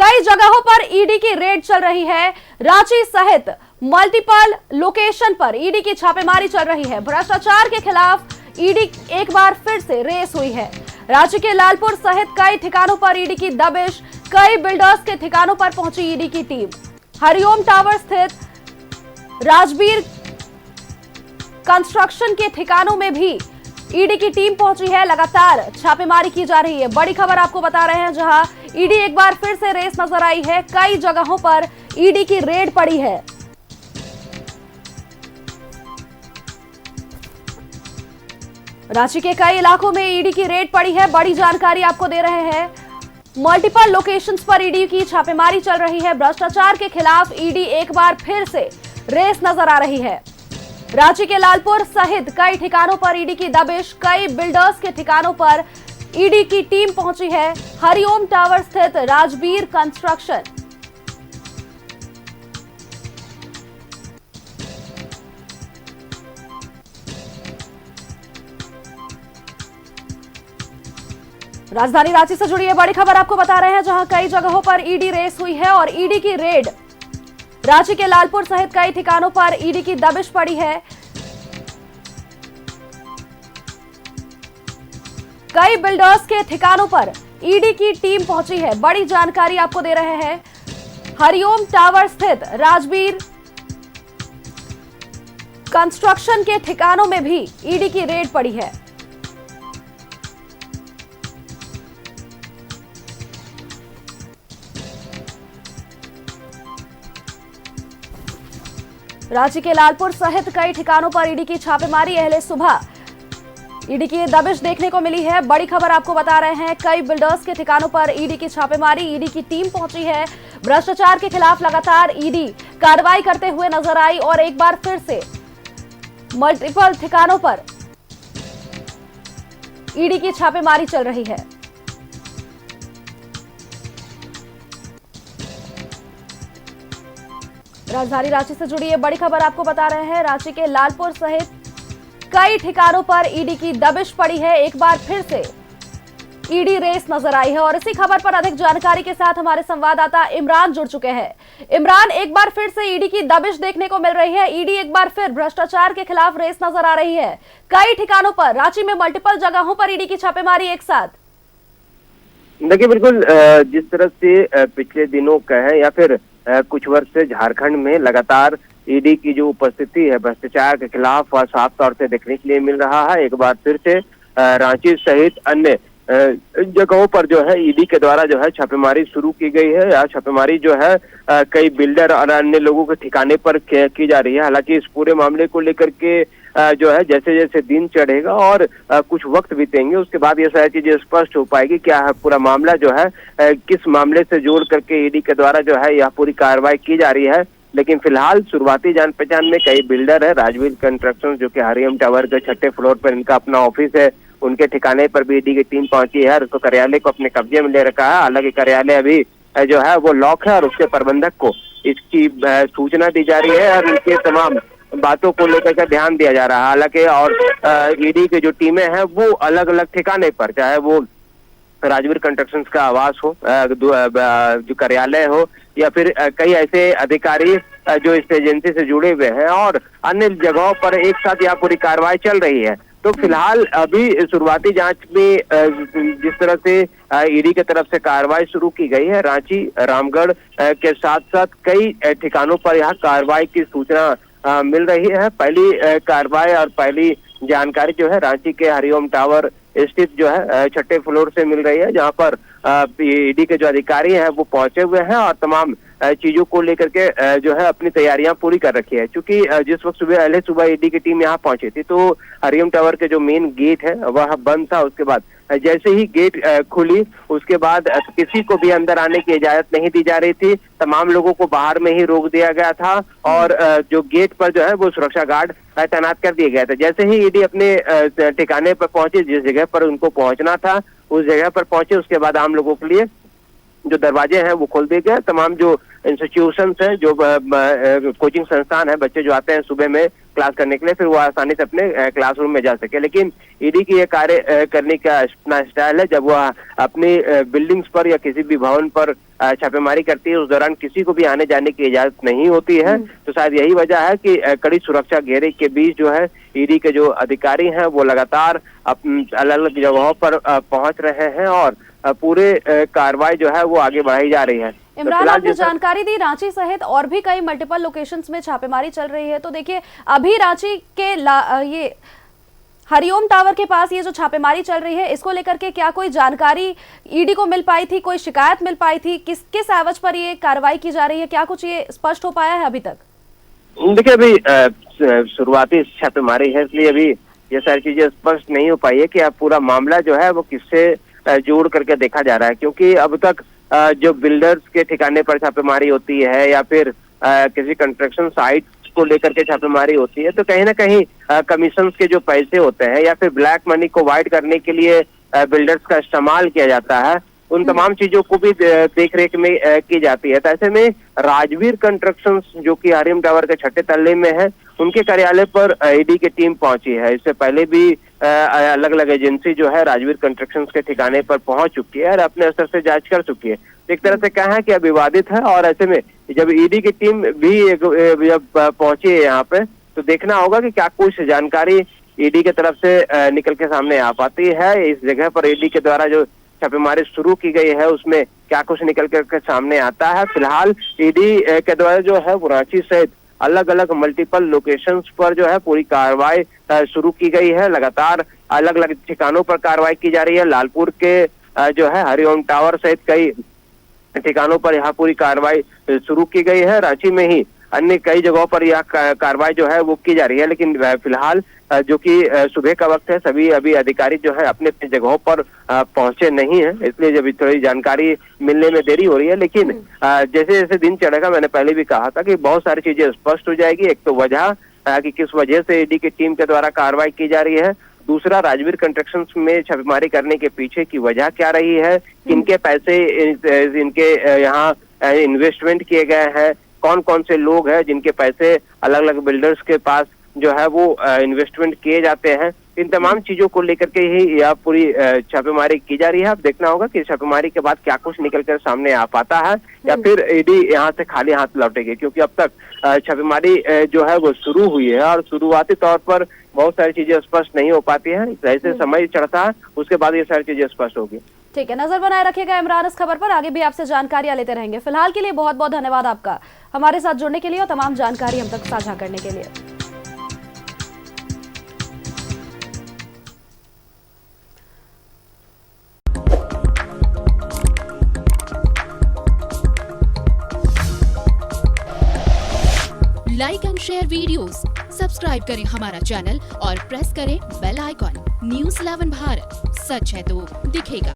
कई जगहों पर ईडी की रेड चल रही है। रांची सहित मल्टीपल लोकेशन पर ईडी की छापेमारी चल रही है। भ्रष्टाचार के खिलाफ ईडी एक बार फिर से रेस हुई है। रांची के लालपुर सहित कई ठिकानों पर ईडी की दबिश, कई बिल्डर्स के ठिकानों पर पहुंची ईडी की टीम। हरिओम टावर स्थित राजवीर कंस्ट्रक्शन के ठिकानों में भी ईडी की टीम पहुंची है। लगातार छापेमारी की जा रही है। बड़ी खबर आपको बता रहे हैं, जहां ईडी एक बार फिर से रेस नजर आई है। कई जगहों पर ईडी की रेड पड़ी है। रांची के कई इलाकों में ईडी की रेड पड़ी है। बड़ी जानकारी आपको दे रहे हैं। मल्टीपल लोकेशंस पर ईडी की छापेमारी चल रही है। भ्रष्टाचार के खिलाफ ईडी एक बार फिर से रेस नजर आ रही है। रांची के लालपुर सहित कई ठिकानों पर ईडी की दबिश, कई बिल्डर्स के ठिकानों पर ईडी की टीम पहुंची है। हरिओम टावर स्थित राजवीर कंस्ट्रक्शन, राजधानी रांची से जुड़ी है बड़ी खबर आपको बता रहे हैं, जहां कई जगहों पर ईडी रेस हुई है और ईडी की रेड। रांची के लालपुर सहित कई ठिकानों पर ईडी की दबिश पड़ी है। कई बिल्डर्स के ठिकानों पर ईडी की टीम पहुंची है। बड़ी जानकारी आपको दे रहे हैं। हरिओम टावर स्थित राजवीर कंस्ट्रक्शन के ठिकानों में भी ईडी की रेड पड़ी है। रांची के लालपुर सहित कई ठिकानों पर ईडी की छापेमारी। अहले सुबह ईडी की दबिश देखने को मिली है। बड़ी खबर आपको बता रहे हैं। कई बिल्डर्स के ठिकानों पर ईडी की छापेमारी, ईडी की टीम पहुंची है। भ्रष्टाचार के खिलाफ लगातार ईडी कार्रवाई करते हुए नजर आई और एक बार फिर से मल्टीपल ठिकानों पर ईडी की छापेमारी चल रही है। राजधानी रांची से जुड़ी ये बड़ी खबर आपको बता रहे हैं। रांची के लालपुर सहित कई ठिकानों पर ईडी की दबिश पड़ी है। एक बार फिर से ईडी रेस नजर आई है और इसी खबर पर अधिक जानकारी के साथ हमारे संवाददाता इमरान जुड़ चुके हैं। इमरान, एक बार फिर से ईडी की दबिश देखने को मिल रही है। ईडी एक बार फिर भ्रष्टाचार के खिलाफ रेस नजर आ रही है। कई ठिकानों पर, रांची में मल्टीपल जगहों पर ईडी की छापेमारी एक साथ। देखिए, बिल्कुल जिस तरह से पिछले दिनों कहें या फिर कुछ वर्ष से झारखंड में लगातार ईडी की जो उपस्थिति है भ्रष्टाचार के खिलाफ साफ तौर से देखने के लिए मिल रहा है। एक बार फिर से रांची सहित अन्य जगहों पर जो है ईडी के द्वारा जो है छापेमारी शुरू की गई है। या छापेमारी जो है कई बिल्डर और अन्य लोगों के ठिकाने पर की जा रही है। हालांकि इस पूरे मामले को लेकर के जो है जैसे जैसे दिन चढ़ेगा और कुछ वक्त बीतेंगे, उसके बाद ये सारी चीजें स्पष्ट हो पाएगी। क्या है पूरा मामला जो है किस मामले से जोड़ करके ईडी के द्वारा जो है यह पूरी कार्रवाई की जा रही है। लेकिन फिलहाल शुरुआती जान पहचान में कई बिल्डर है। राजवीर कंस्ट्रक्शन जो कि हरिओम टावर के 6ठे फ्लोर पर इनका अपना ऑफिस है, उनके ठिकाने पर भी ईडी की टीम पहुंची है और उसको कार्यालय को अपने कब्जे में ले रखा है। हालांकि कार्यालय अभी जो है वो लॉक है और उसके प्रबंधक को इसकी सूचना दी जा रही है और इनके तमाम बातों को लेकर के ध्यान दिया जा रहा है। हालांकि और ईडी की जो टीमें हैं वो अलग अलग ठिकाने पर, चाहे वो राजवीर कंस्ट्रक्शंस का आवास हो, जो कार्यालय हो, या फिर कई ऐसे अधिकारी जो इस एजेंसी से जुड़े हुए हैं और अन्य जगहों पर एक साथ यह पूरी कार्रवाई चल रही है। तो फिलहाल अभी शुरुआती जांच में जिस तरह से ईडी की तरफ से कार्रवाई शुरू की गई है, रांची, रामगढ़ के साथ साथ कई ठिकानों पर यहाँ कार्रवाई की सूचना मिल रही है। पहली कार्रवाई और पहली जानकारी जो है रांची के हरिओम टावर स्थित जो है 6ठे फ्लोर से मिल रही है, जहां पर ईडी के जो अधिकारी हैं वो पहुंचे हुए हैं और तमाम चीजों को लेकर के जो है अपनी तैयारियां पूरी कर रखी है। क्योंकि जिस वक्त पहले सुबह ईडी की टीम यहाँ पहुंची थी तो हरिओम टावर के जो मेन गेट है वह बंद था। उसके बाद जैसे ही गेट खुली उसके बाद किसी को भी अंदर आने की इजाजत नहीं दी जा रही थी। तमाम लोगों को बाहर में ही रोक दिया गया था और जो गेट पर जो है वो सुरक्षा गार्ड तैनात कर दिए गए थे। जैसे ही ईडी अपने ठिकाने पर पहुंचे, जिस जगह पर उनको पहुंचना था उस जगह पर पहुंचे, उसके बाद आम लोगों के लिए जो दरवाजे हैं वो खोल दिए गए। तमाम जो इंस्टीट्यूशंस हैं, जो कोचिंग संस्थान है, बच्चे जो आते हैं सुबह में क्लास करने के लिए, फिर वो आसानी से अपने क्लासरूम में जा सके। लेकिन ईडी की ये कार्य करने का अपना स्टाइल है, जब वह अपनी बिल्डिंग्स पर या किसी भी भवन पर छापेमारी करती है उस दौरान किसी को भी आने जाने की इजाजत नहीं होती है। तो शायद यही वजह है कि कड़ी सुरक्षा घेरे के बीच जो है ईडी के जो अधिकारी हैं वो लगातार अलग अलग जगहों पर पहुंच रहे हैं और पूरे कार्रवाई जो है वो आगे बढ़ाई जा रही है। इमरान, आपने जानकारी दी रांची सहित और भी कई मल्टीपल लोकेशंस में छापेमारी चल रही है। तो देखिए, अभी रांची के ये हरिओम टावर के पास ये जो छापेमारी चल रही है, इसको लेकर के क्या कोई जानकारी ईडी को मिल पाई थी, कोई शिकायत मिल पाई थी, किस एवज पर ये कार्रवाई की जा रही है, क्या कुछ ये स्पष्ट हो पाया है अभी तक? देखिए, अभी शुरुआती छापेमारी है, इसलिए अभी ये सारी चीजें स्पष्ट नहीं हो पाई है कि अब पूरा मामला जो है वो किससे जोड़ करके देखा जा रहा है। क्योंकि अब तक जो बिल्डर्स के ठिकाने पर छापेमारी होती है या फिर किसी कंस्ट्रक्शन साइट को लेकर के छापेमारी होती है, तो कहीं ना कहीं कमीशन के जो पैसे होते हैं या फिर ब्लैक मनी को वाइट करने के लिए बिल्डर्स का इस्तेमाल किया जाता है, उन तमाम चीजों को भी देख रेख में की जाती है। तो ऐसे में राजवीर कंस्ट्रक्शंस जो कि हरिओम टावर के 6ठे तल्ले में है, उनके कार्यालय पर ईडी की टीम पहुंची है। इससे पहले भी अलग अलग एजेंसी जो है राजवीर कंस्ट्रक्शंस के ठिकाने पर पहुंच चुकी है और अपने स्तर से जांच कर चुकी है। एक तरह से कहा है कि विवादित है और ऐसे में जब ईडी की टीम भी जब पहुंची है यहाँ पे, तो देखना होगा कि क्या कुछ जानकारी ईडी की तरफ से निकल के सामने आ पाती है। इस जगह पर ईडी के द्वारा जो छापेमारी शुरू की गई है उसमें क्या कुछ निकल कर सामने आता है। फिलहाल ईडी के द्वारा जो है वो रांची सहित अलग अलग मल्टीपल लोकेशंस पर जो है पूरी कार्रवाई शुरू की गई है। लगातार अलग अलग ठिकानों पर कार्रवाई की जा रही है। लालपुर के जो है हरिओम टावर सहित कई ठिकानों पर यहाँ पूरी कार्रवाई शुरू की गई है। रांची में ही अन्य कई जगहों पर यह कार्रवाई जो है वो की जा रही है। लेकिन फिलहाल जो कि सुबह का वक्त है, सभी अभी अधिकारी जो है अपने अपनी जगहों पर पहुंचे नहीं है, इसलिए जब थोड़ी जानकारी मिलने में देरी हो रही है। लेकिन जैसे जैसे दिन चढ़ेगा, मैंने पहले भी कहा था कि बहुत सारी चीजें स्पष्ट हो जाएगी। एक तो वजह कि किस वजह से ईडी की टीम के द्वारा कार्रवाई की जा रही है, दूसरा राजवीर कंस्ट्रक्शंस में छापेमारी करने के पीछे की वजह क्या रही है, किनके पैसे इनके यहाँ इन्वेस्टमेंट किए गए हैं, कौन कौन से लोग हैं जिनके पैसे अलग अलग बिल्डर्स के पास जो है वो इन्वेस्टमेंट किए जाते हैं। इन तमाम चीजों को लेकर के ही यह पूरी छापेमारी की जा रही है। अब देखना होगा कि छापेमारी के बाद क्या कुछ निकलकर सामने आ पाता है या फिर ईडी यहाँ से खाली हाथ लौटेगी। क्योंकि अब तक छापेमारी जो है वो शुरू हुई है और शुरुआती तौर पर बहुत सारी चीजें स्पष्ट नहीं हो पाती है। जैसे समय चढ़ता है उसके बाद ये सारी चीजें स्पष्ट होगी। ठीक है, नजर बनाए रखिएगा इमरान इस खबर पर, आगे भी आपसे जानकारियां लेते रहेंगे। फिलहाल के लिए बहुत बहुत धन्यवाद आपका हमारे साथ जुड़ने के लिए और तमाम जानकारी हम तक साझा करने के लिए। Like and share videos, subscribe करें हमारा चैनल और प्रेस करें बेल आइकॉन। News 11 भारत, सच है तो दिखेगा।